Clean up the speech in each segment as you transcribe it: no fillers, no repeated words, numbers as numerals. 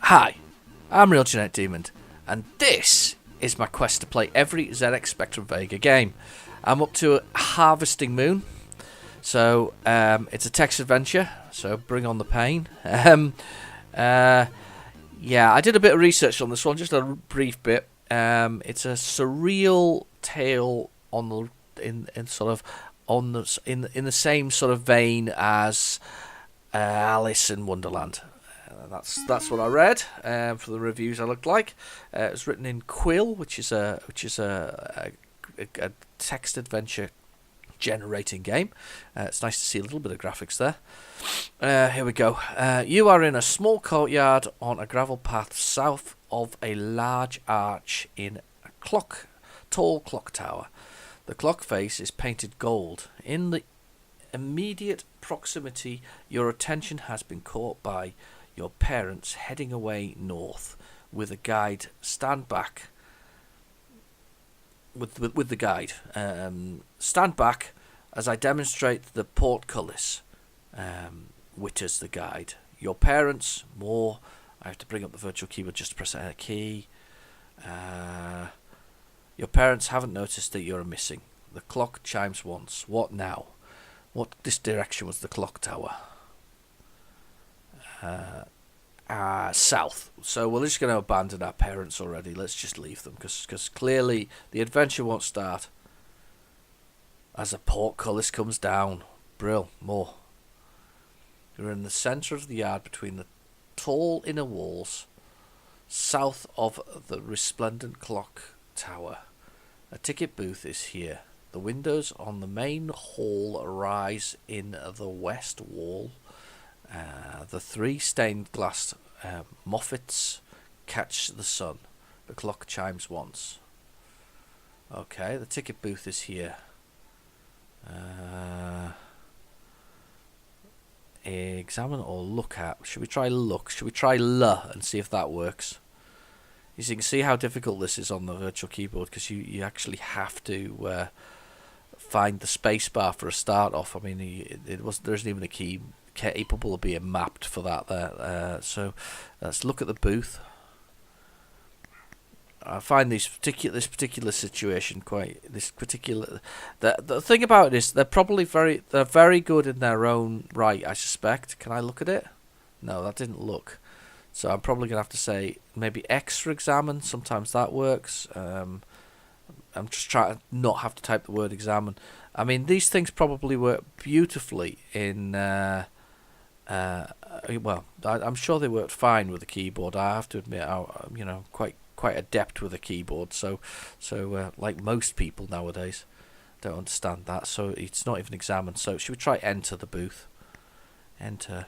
Hi, I'm Real Genetic Demon, and this is my quest to play every ZX Spectrum Vega game. I'm up to Harvesting Moon, so it's a text adventure, so bring on the pain. Yeah, I did a bit of research on this one, just a brief bit. It's a surreal tale on the in the same sort of vein as Alice in Wonderland. That's what I read for the reviews. I looked like it was written in Quill, which is a text adventure generating game. It's nice to see a little bit of graphics there. Here we go. You are in a small courtyard on a gravel path south of a large arch in a tall clock tower. The clock face is painted gold. In the immediate proximity, your attention has been caught by your parents heading away north with a guide. Stand back. With the guide. Stand back as I demonstrate the portcullis. Witters the guide. Your parents, more. I have to bring up the virtual keyboard just to press a key. Your parents haven't noticed that you're missing. The clock chimes once. What now? What this direction was the clock tower? South. So we're just going to abandon our parents already. Let's just leave them because clearly the adventure won't start as a portcullis comes down. Brill, more. You're in the centre of the yard between the tall inner walls, south of the resplendent clock tower. A ticket booth is here. The windows on the main hall rise in the west wall. The three stained glass moffats catch the sun. The clock chimes once. Okay, the ticket booth is here. Examine or look at. Should we try look? Should we try L and see if that works? As you can see how difficult this is on the virtual keyboard because you actually have to find the space bar for a start off. I mean, there isn't even a key capable of being mapped for that there. So let's look at the booth. I find this particular situation the thing about it is they're very good in their own right, I suspect. Can I look at it? No, that didn't look. So I'm probably gonna have to say maybe X for examine. Sometimes that works. I'm just trying to not have to type the word examine. I mean, these things probably work beautifully in. Well, I'm sure they worked fine with the keyboard. I have to admit, I'm quite adept with a keyboard. So like most people nowadays, don't understand that. So it's not even examined. So should we try enter the booth? Enter.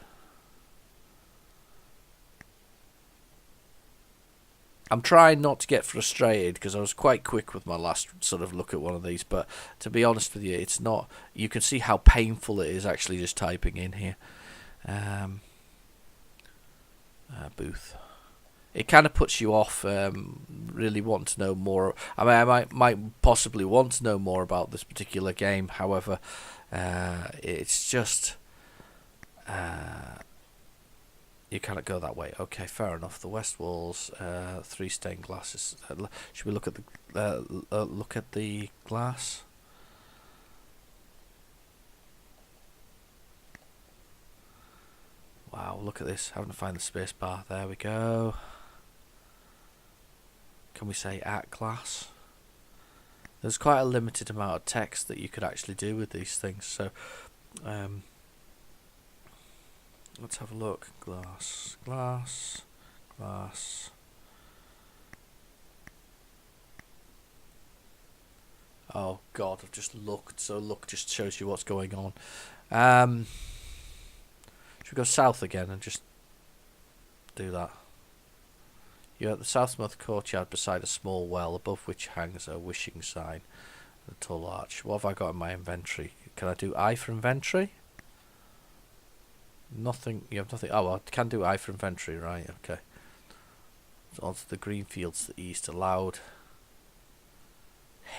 I'm trying not to get frustrated because I was quite quick with my last sort of look at one of these, but to be honest with you, it's not. You can see how painful it is actually just typing in here. Booth. It kind of puts you off really wanting to know more. I mean, I might possibly want to know more about this particular game. However, it's just you cannot go that way. Okay, fair enough. The west walls, three stained glasses. Should we look at the glass? Wow, look at this. Having to find the space bar. There we go. Can we say at glass? There's quite a limited amount of text that you could actually do with these things. So, let's have a look. Glass. Oh God, I've just looked. So look just shows you what's going on. Should we go south again and just do that? You're at the southmost courtyard beside a small well, above which hangs a wishing sign and a tall arch. What have I got in my inventory? Can I do I for inventory? Nothing. You have nothing. Oh, well, I can do I for inventory, right? Okay. So onto the green fields to the east. A loud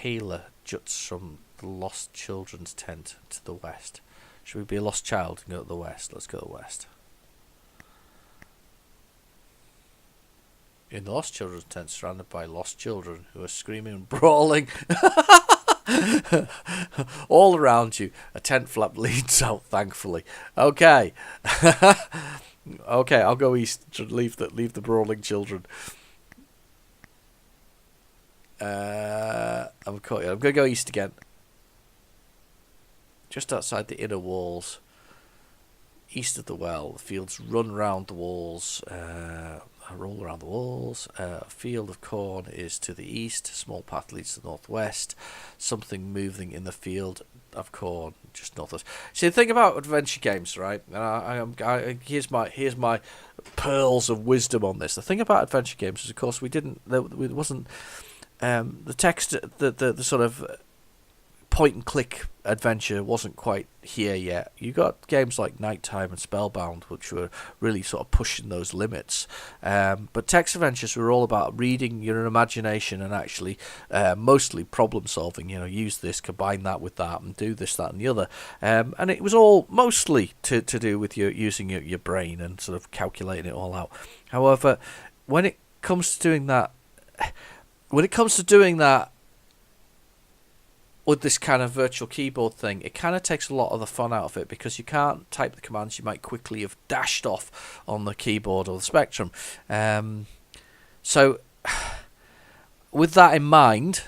hailer juts from the lost children's tent to the west. Should we be a lost child and go to the west? Let's go to the west. In the Lost Children's tent, surrounded by lost children who are screaming and brawling. All around you, a tent flap leans out thankfully. Okay. Okay, I'll go east to leave the brawling children. I'm going to go east again. Just outside the inner walls. East of the well, the fields run round the walls. Roll around the walls. A field of corn is to the east. A small path leads to the northwest. Something moving in the field of corn just northwest. See, the thing about adventure games, right? And here's my pearls of wisdom on this. The thing about adventure games is, of course, it wasn't the text, the sort of point and click adventure wasn't quite here yet. You got games like Nighttime and Spellbound, which were really sort of pushing those limits. But text adventures were all about reading your imagination and actually mostly problem solving. Use this, combine that with that, and do this, that, and the other. And it was all mostly to do with using your brain and sort of calculating it all out. However, when it comes to doing that, with this kind of virtual keyboard thing, it kind of takes a lot of the fun out of it, because you can't type the commands you might quickly have dashed off on the keyboard or the Spectrum. So, with that in mind,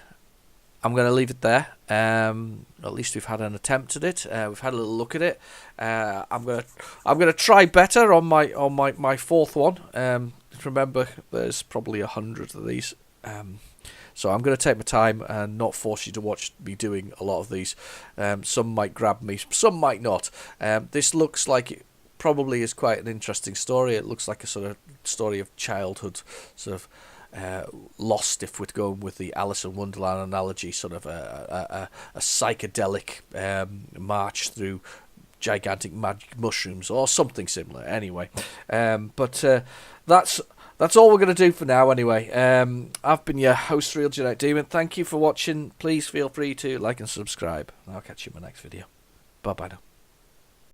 I'm going to leave it there. At least we've had an attempt at it. We've had a little look at it. I'm gonna try better on my fourth one. Remember, there's probably 100 of these. So I'm going to take my time and not force you to watch me doing a lot of these. Some might grab me, some might not. This looks like it probably is quite an interesting story. It looks like a sort of story of childhood, sort of lost, if we're going with the Alice in Wonderland analogy, sort of a psychedelic march through gigantic magic mushrooms or something similar. Anyway, but that's all we're going to do for now anyway. I've been your host, Real Genetic Demon. Thank you for watching. Please feel free to like and subscribe. I'll catch you in my next video. Bye-bye now.